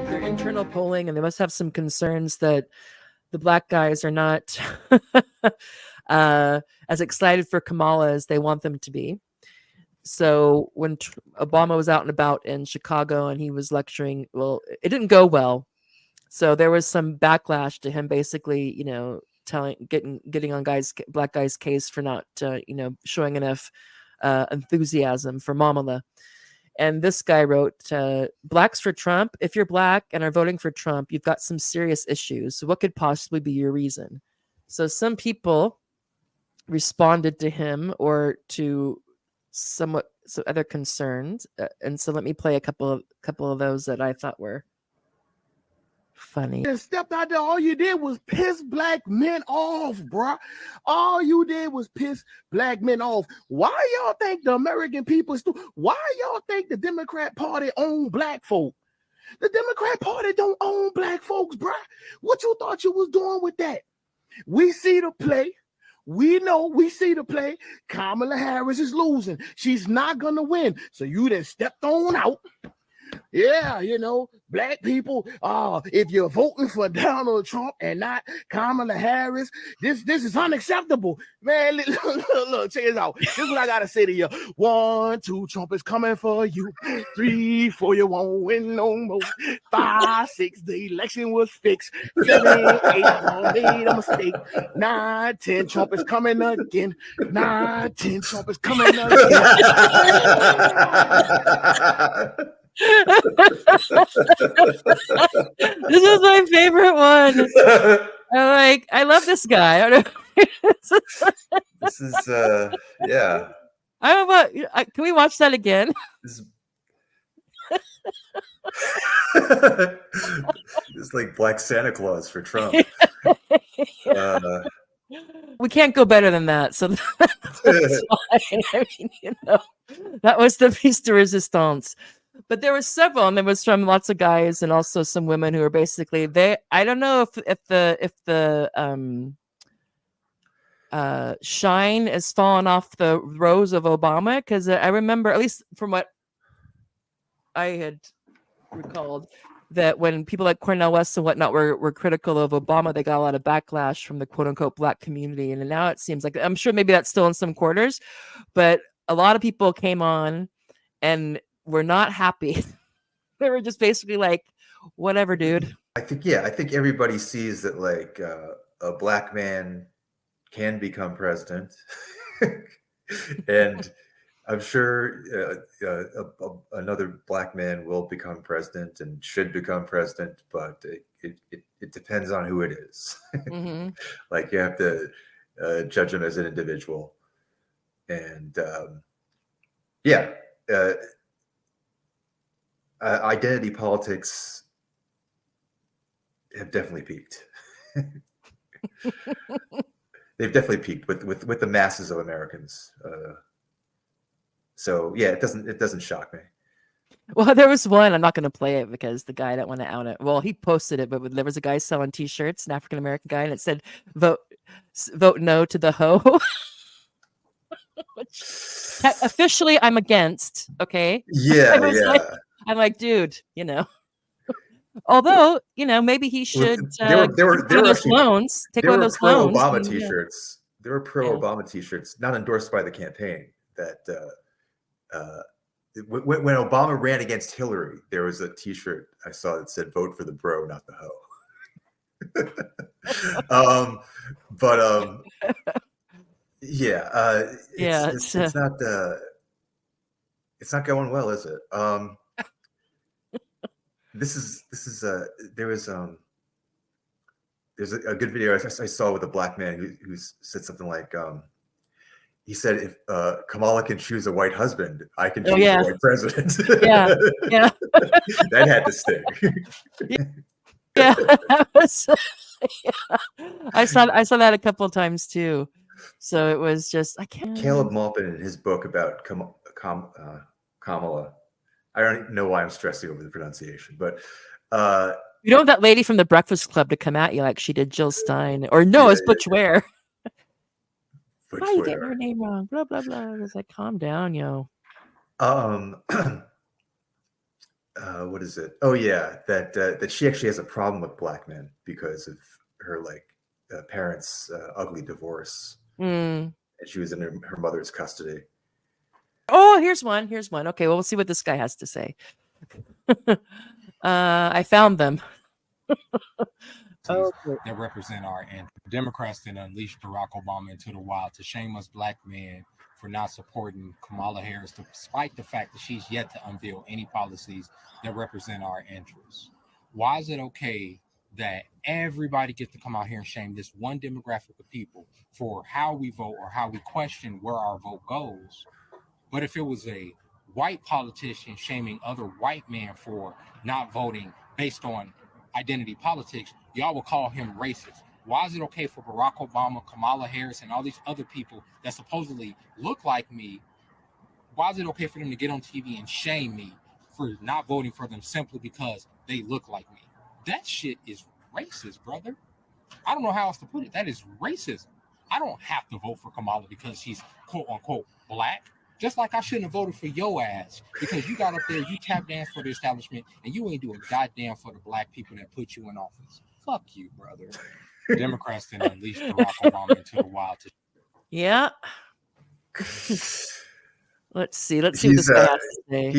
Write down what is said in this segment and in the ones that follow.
Their internal polling, and they must have some concerns that the black guys are not as excited for Kamala as they want them to be. So when Obama was out and about in Chicago and he was lecturing, well, it didn't go well. So there was some backlash to him, basically, getting on black guys' case for not, showing enough enthusiasm for Kamala. And this guy wrote, "Blacks for Trump. If you're black and are voting for Trump, you've got some serious issues. So what could possibly be your reason?" So some people responded to him or to some other concerns, and so let me play a couple of those that I thought were funny. And stepped out there, all you did was piss black men off, bro. All you did was piss black men off. Why y'all think the American people why y'all think the Democrat Party own black folk? The Democrat Party don't own black folks, bro. What you thought you was doing with that? We see the play. We know, we see the play. Kamala Harris is losing. She's not gonna win. So you then stepped on out. Yeah, black people, if you're voting for Donald Trump and not Kamala Harris, this is unacceptable. Man, look, check this out. This is what I gotta say to you. 1, 2, Trump is coming for you. 3, 4, you won't win no more. 5, 6, the election was fixed. 7, 8, y'all made a mistake. 9, 10, Trump is coming again. 9, 10, Trump is coming again. This is my favorite one. I love this guy. This is yeah. I don't know about, can we watch that again? It's like Black Santa Claus for Trump. We can't go better than that. So that's fine. I mean, that was the piece de resistance. But there were several, and there was from lots of guys and also some women who were basically I don't know if the shine has fallen off the rose of Obama, because I remember, at least from what I had recalled, that when people like Cornel West and whatnot were critical of Obama, they got a lot of backlash from the quote unquote black community. And now it seems like, I'm sure maybe that's still in some quarters, but a lot of people came on and were not happy. They were just basically like, whatever, dude. I think everybody sees that like a black man can become president. And I'm sure another black man will become president and should become president, but it depends on who it is. Mm-hmm. Like you have to judge him as an individual. And identity politics have definitely peaked. They've definitely peaked with the masses of Americans. So yeah, it doesn't shock me. Well, there was one, I'm not going to play it because the guy that want to out it. Well, he posted it, but there was a guy selling T-shirts, an African American guy, and it said vote no to the hoe. Which officially I'm against. Okay. Yeah. I'm like, dude, although, maybe he should take one of those loans. There were pro-Obama T-shirts. There were pro-Obama T-shirts, not endorsed by the campaign. That when Obama ran against Hillary, there was a T-shirt I saw that said "Vote for the bro, not the hoe." It's not going well, is it? There's a good video I saw with a black man who said something like, he said, if Kamala can choose a white husband, I can choose a white president. Yeah. That had to stick. Yeah, that was, I saw that a couple of times too. So it was just, I can't. Caleb Maupin, in his book about Kamala, I don't know why I'm stressing over the pronunciation, but you don't want that lady from the Breakfast Club to come at you like she did Jill Stein, or no, it's Butch Ware. Why you getting her name wrong? Blah blah blah. I was like, calm down, yo. what is it? Oh yeah, that she actually has a problem with black men because of her parents' ugly divorce, Mm. and she was in her mother's custody. Oh, here's one. Here's one. Okay, well, we'll see what this guy has to say. I found them. Oh, that represent our and Democrats that unleashed Barack Obama into the wild to shame us black men for not supporting Kamala Harris, despite the fact that she's yet to unveil any policies that represent our interests. Why is it okay that everybody gets to come out here and shame this one demographic of people for how we vote or how we question where our vote goes? But if it was a white politician shaming other white men for not voting based on identity politics, y'all will call him racist. Why is it okay for Barack Obama, Kamala Harris, and all these other people that supposedly look like me? Why is it okay for them to get on TV and shame me for not voting for them simply because they look like me? That shit is racist, brother. I don't know how else to put it. That is racism. I don't have to vote for Kamala because she's quote unquote black. Just like I shouldn't have voted for your ass because you got up there, you tap dance for the establishment, and you ain't doing goddamn for the black people that put you in office. Fuck you, brother. Democrats didn't unleash Barack Obama into the wild. yeah. Let's see. Let's see what this guy has to say.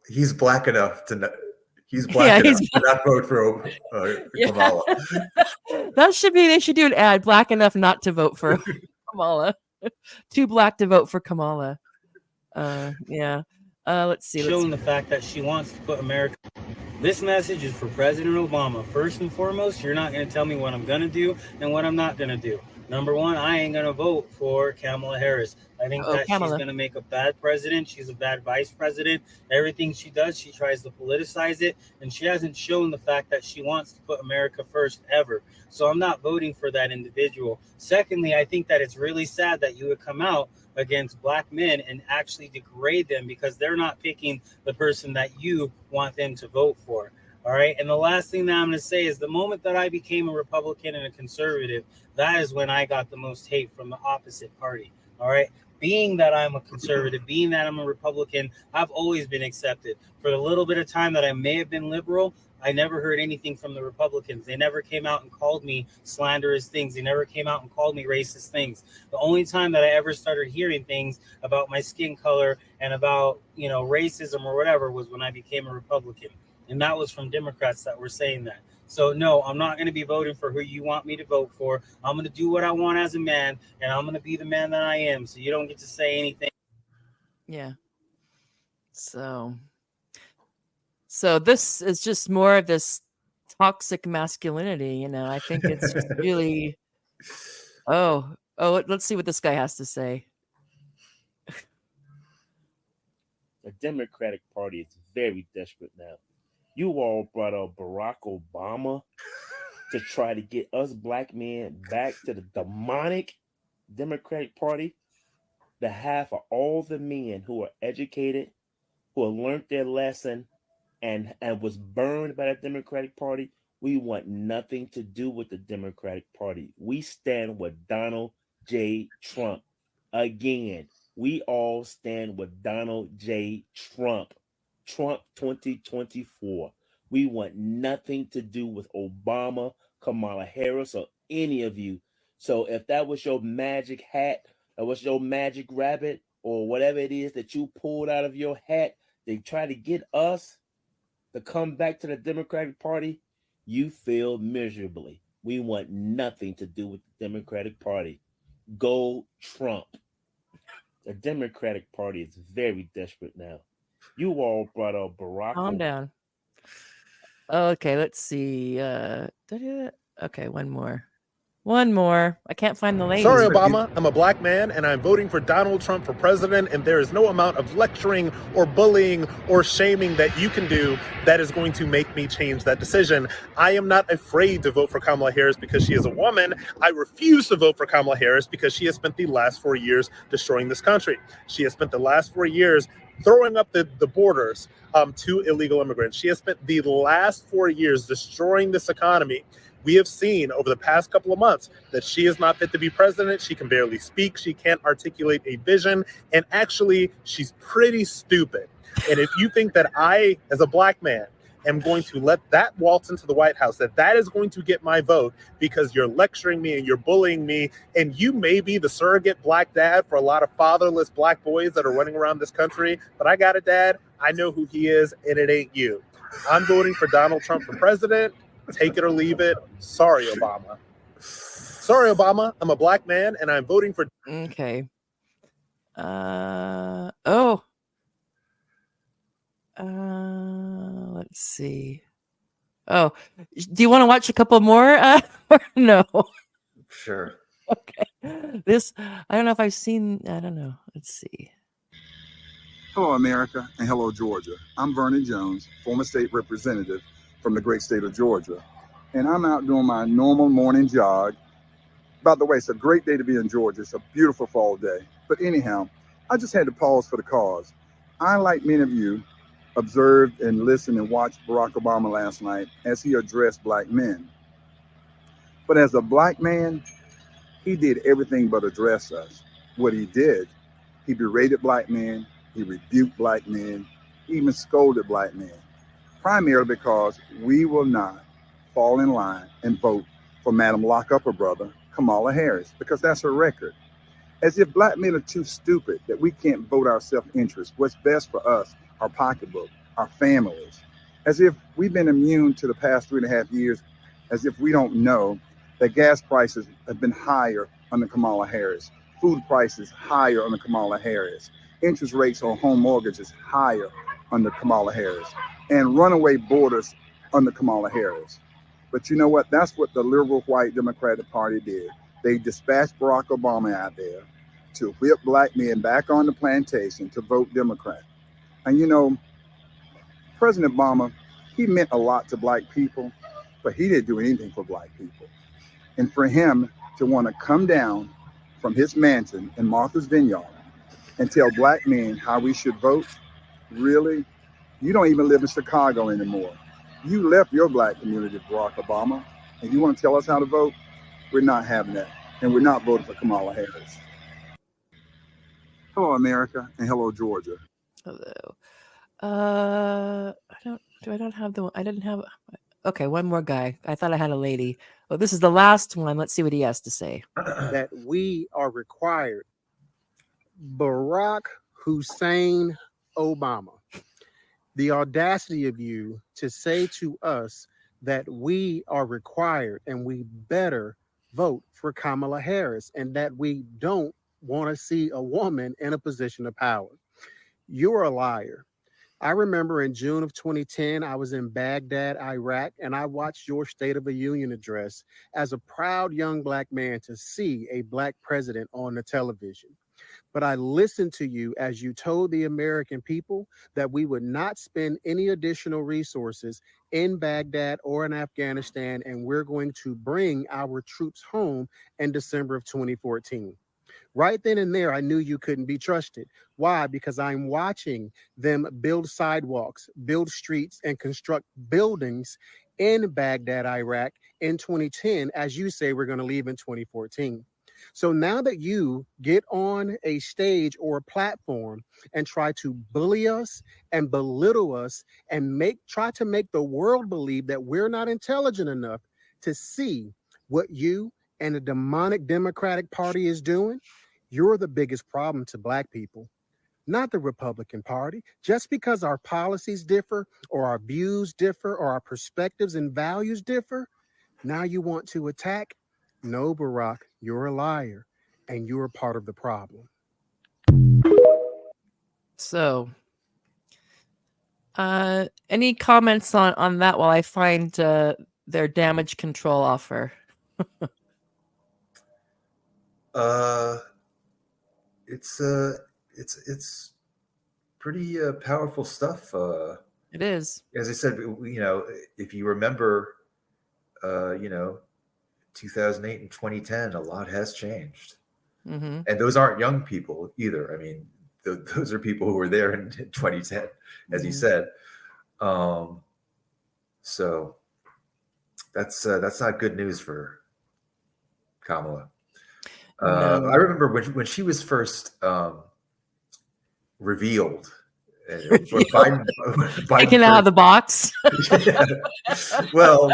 He's black enough to. He's black enough to not vote for Kamala. That should be. They should do an ad. Black enough not to vote for Kamala. Too black to vote for Kamala. Yeah. Let's see. Showing the fact that she wants to put America. This message is for President Obama. First and foremost, you're not going to tell me what I'm going to do and what I'm not going to do. Number one, I ain't going to vote for Kamala Harris. I think that she's going to make a bad president. She's a bad vice president. Everything she does, she tries to politicize it. And she hasn't shown the fact that she wants to put America first ever. So I'm not voting for that individual. Secondly, I think that it's really sad that you would come out against black men and actually degrade them because they're not picking the person that you want them to vote for. All right. And the last thing that I'm going to say is the moment that I became a Republican and a conservative, that is when I got the most hate from the opposite party. All right. Being that I'm a conservative, being that I'm a Republican, I've always been accepted. For the little bit of time that I may have been liberal, I never heard anything from the Republicans. They never came out and called me slanderous things. They never came out and called me racist things. The only time that I ever started hearing things about my skin color and about, racism or whatever was when I became a Republican. And that was from Democrats that were saying that. So, no, I'm not going to be voting for who you want me to vote for. I'm going to do what I want as a man, and I'm going to be the man that I am. So you don't get to say anything. Yeah. So this is just more of this toxic masculinity. I think it's just really. Oh, let's see what this guy has to say. The Democratic Party is very desperate now. You all brought up Barack Obama to try to get us black men back to the demonic Democratic Party. The half of all the men who are educated, who have learned their lesson, and was burned by the Democratic Party. We want nothing to do with the Democratic Party. We stand with Donald J. Trump. Again, we all stand with Donald J. Trump. Trump 2024. We want nothing to do with Obama, Kamala Harris, or any of you. So if that was your magic hat, that was your magic rabbit, or whatever it is that you pulled out of your hat, they try to get us to come back to the Democratic Party, you failed miserably. We want nothing to do with the Democratic Party. Go Trump. The Democratic Party is very desperate now. You all brought up Barack. Calm down. Okay, let's see. Did I do that? Okay, one more. I can't find the lady. Sorry, Obama. I'm a black man, and I'm voting for Donald Trump for president, and there is no amount of lecturing or bullying or shaming that you can do that is going to make me change that decision. I am not afraid to vote for Kamala Harris because she is a woman. I refuse to vote for Kamala Harris because she has spent the last 4 years destroying this country. She has spent the last 4 years throwing up the borders to illegal immigrants. She has spent the last 4 years destroying this economy. We have seen over the past couple of months that she is not fit to be president. She can barely speak. She can't articulate a vision. And actually, she's pretty stupid. And if you think that I, as a black man, am going to let that waltz into the White House, that is going to get my vote because you're lecturing me and you're bullying me, and you may be the surrogate black dad for a lot of fatherless black boys that are running around this country, but I got a dad. I know who he is, and it ain't you. I'm voting for Donald Trump for president. Take it or leave it. Sorry, Obama. Sorry, Obama. I'm a black man, and I'm voting for... Okay. Let's see. Oh, do you want to watch a couple more? Or no? Sure. Okay. This, I don't know if I've seen, I don't know. Let's see. Hello, America, and hello, Georgia. I'm Vernon Jones, former state representative from the great state of Georgia. And I'm out doing my normal morning jog. By the way, it's a great day to be in Georgia. It's a beautiful fall day. But anyhow, I just had to pause for the cause. I, like many of you, observed and listened and watched Barack Obama last night as he addressed black men. But as a black man, he did everything but address us. What he did, he berated black men, he rebuked black men, he even scolded black men, primarily because we will not fall in line and vote for Madam Lock-Up-Her Brother, Kamala Harris, because that's her record. As if black men are too stupid that we can't vote our self-interest, what's best for us, our pocketbook, our families. As if we've been immune to the past 3.5 years, as if we don't know that gas prices have been higher under Kamala Harris, food prices higher under Kamala Harris, interest rates on home mortgages higher under Kamala Harris, and runaway borders under Kamala Harris. But you know what? That's what the liberal white Democratic Party did. They dispatched Barack Obama out there to whip black men back on the plantation to vote Democrat. And you know, President Obama, he meant a lot to black people, but he didn't do anything for black people. And for him to want to come down from his mansion in Martha's Vineyard and tell black men how we should vote, really? You don't even live in Chicago anymore. You left your black community, Barack Obama, and you want to tell us how to vote? We're not having that, and we're not voting for Kamala Harris. Hello, America, and hello, Georgia. Hello. I don't have the one. I didn't have. Okay, one more guy. I thought I had a lady. Oh, this is the last one. Let's see what he has to say. That we are required. Barack Hussein Obama, the audacity of you to say to us that we are required and we better vote for Kamala Harris and that we don't want to see a woman in a position of power. You're a liar. I remember in June of 2010, I was in Baghdad, Iraq, and I watched your State of the Union address as a proud young black man to see a black president on the television. But I listened to you as you told the American people that we would not spend any additional resources in Baghdad or in Afghanistan, and we're going to bring our troops home in December of 2014. Right then and there, I knew you couldn't be trusted. Why? Because I'm watching them build sidewalks, build streets, and construct buildings in Baghdad, Iraq in 2010, as you say we're going to leave in 2014. So now that you get on a stage or a platform and try to bully us and belittle us and try to make the world believe that we're not intelligent enough to see what you and the demonic Democratic Party is doing, you're the biggest problem to black people, not the Republican Party. Just because our policies differ or our views differ or our perspectives and values differ, now you want to attack? No, Barack, you're a liar and you're part of the problem. So, any comments on that while I find their damage control offer? It's pretty powerful stuff. It is. As I said, if you remember, 2008 and 2010, a lot has changed. Mm-hmm. And those aren't young people either. I mean, those are people who were there in 2010, as you said. So that's not good news for Kamala. No. I remember when she was first revealed Biden Taken out of the box. yeah. Well,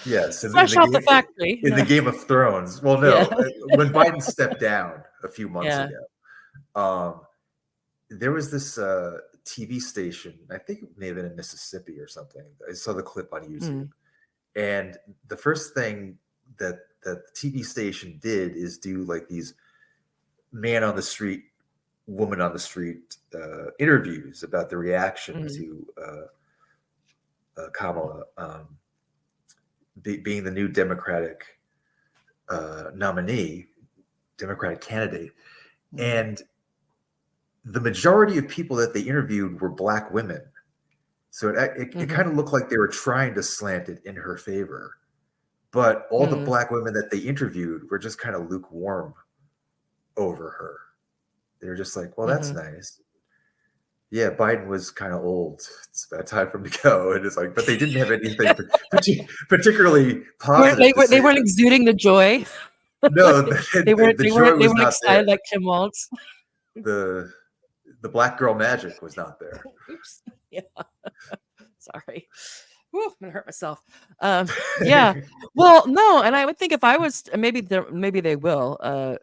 yes, Fresh off the factory. in the Game of Thrones. Well, no, Yeah. when Biden stepped down a few months Yeah. ago, there was this TV station. I think it may have been in Mississippi or something. I saw the clip on YouTube, and the first thing that the TV station did is do like these man on the street, woman on the street interviews about the reaction to Kamala being the new Democratic nominee, Democratic candidate. And the majority of people that they interviewed were Black women. So it kind of looked like they were trying to slant it in her favor. But all the Black women that they interviewed were just kind of lukewarm over her. They were just like, well, that's nice. Yeah, Biden was kind of old. It's about time for him to go. And it's like, but they didn't have anything particularly positive. They weren't exuding the joy. No, they weren't excited like Kim Waltz. The Black girl magic was not there. Oops. Yeah. Sorry. Whew, I'm gonna hurt myself. Yeah. Well, no, and I would think if I was maybe they will.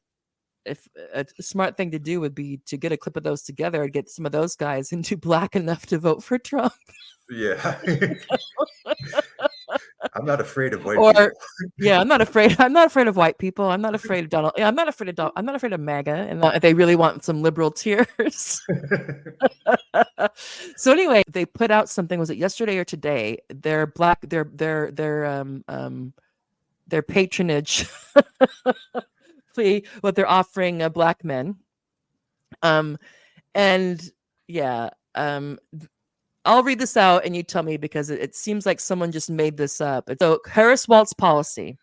If a smart thing to do would be to get a clip of those together and get some of those guys into Black enough to vote for Trump. Yeah. I'm not afraid of white people. Yeah, I'm not afraid of white people. I'm not afraid of Donald. Yeah, I'm not afraid of MAGA. And if they really want some liberal tears. So anyway, they put out something. Was it yesterday or today? Their patronage plea, what they're offering Black men. And yeah, I'll read this out and you tell me, because it seems like someone just made this up. So Harris-Waltz policy.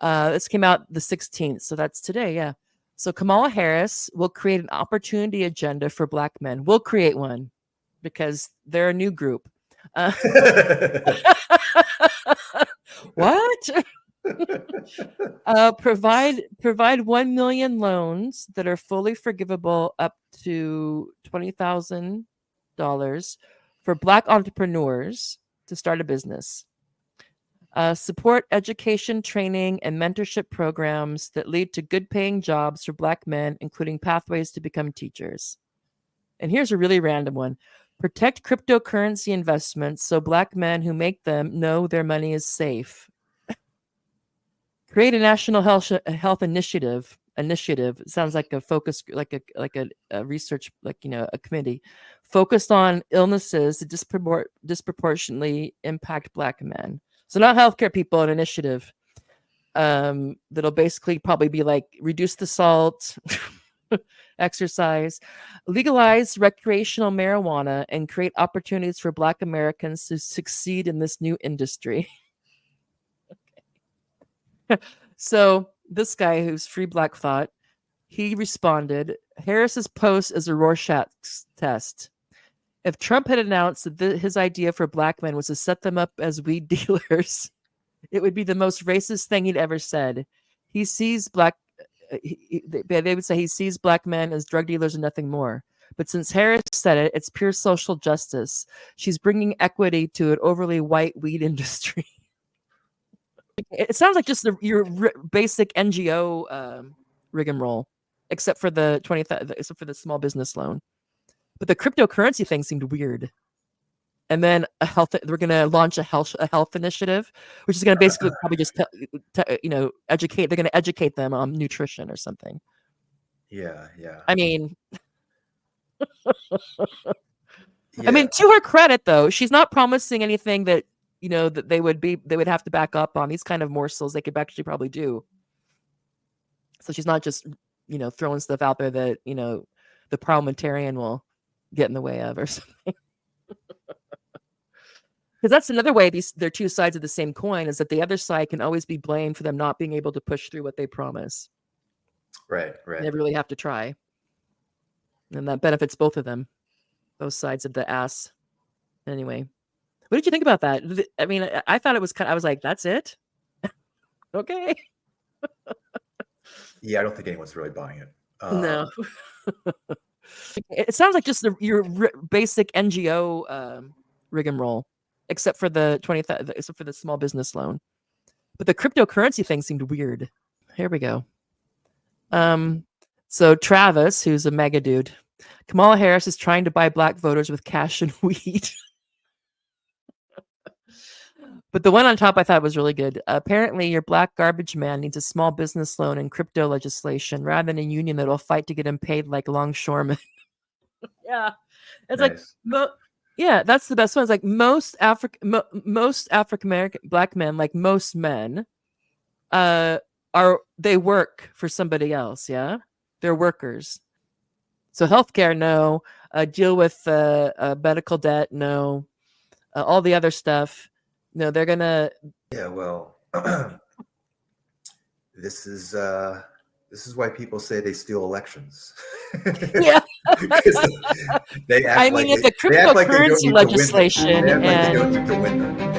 This came out the 16th, so that's today, yeah. So Kamala Harris will create an opportunity agenda for Black men. We'll create one because they're a new group. What? Provide 1 million loans that are fully forgivable up to $20,000 for Black entrepreneurs to start a business. Support education, training, and mentorship programs that lead to good paying jobs for Black men, including pathways to become teachers. And here's a really random one. Protect cryptocurrency investments so Black men who make them know their money is safe. Create a national health initiative. It sounds like a focus, like a research, a committee focused on illnesses that disproportionately impact Black men. So not healthcare people, an initiative that'll basically probably be like reduce the salt, exercise, legalize recreational marijuana, and create opportunities for Black Americans to succeed in this new industry. So this guy who's Free Black Thought, he responded, Harris's post is a Rorschach test. If Trump had announced that his idea for Black men was to set them up as weed dealers, it would be the most racist thing he'd ever said. He sees they would say he sees Black men as drug dealers and nothing more. But since Harris said it, it's pure social justice. She's bringing equity to an overly white weed industry. It sounds like just your basic NGO rigmarole, except for except for the small business loan. But the cryptocurrency thing seemed weird. And then we're going to launch a health initiative, which is going to basically probably just educate. They're going to educate them on nutrition or something. Yeah. I mean, I mean, to her credit, though, she's not promising anything that that they would have to back up on. These kind of morsels they could actually probably do. So she's not just throwing stuff out there that the parliamentarian will get in the way of or something. Because that's another way they're two sides of the same coin, is that the other side can always be blamed for them not being able to push through what they promise. Right. They really have to try. And that benefits both of them, both sides of the ass. Anyway, what did you think about that? I mean, I thought it was I was like, that's it? Okay. Yeah, I don't think anyone's really buying it. No. It sounds like just your basic NGO rigmarole, except for the except for the small business loan. But the cryptocurrency thing seemed weird. Here we go. So Travis, who's a mega dude, Kamala Harris is trying to buy black voters with cash and weed. But the one on top I thought was really good. Apparently, your black garbage man needs a small business loan and crypto legislation rather than a union that will fight to get him paid like longshoremen. Yeah, it's Nice. like, yeah, that's the best one. It's like most African American black men, like most men, they work for somebody else. Yeah, they're workers. So healthcare, no. Deal with medical debt, no. All the other stuff, no. They're gonna. Yeah, well, this is why people say they steal elections. Yeah. They act I like mean, if they the act like they don't cryptocurrency need legislation to win them. They act like they and don't need to win them.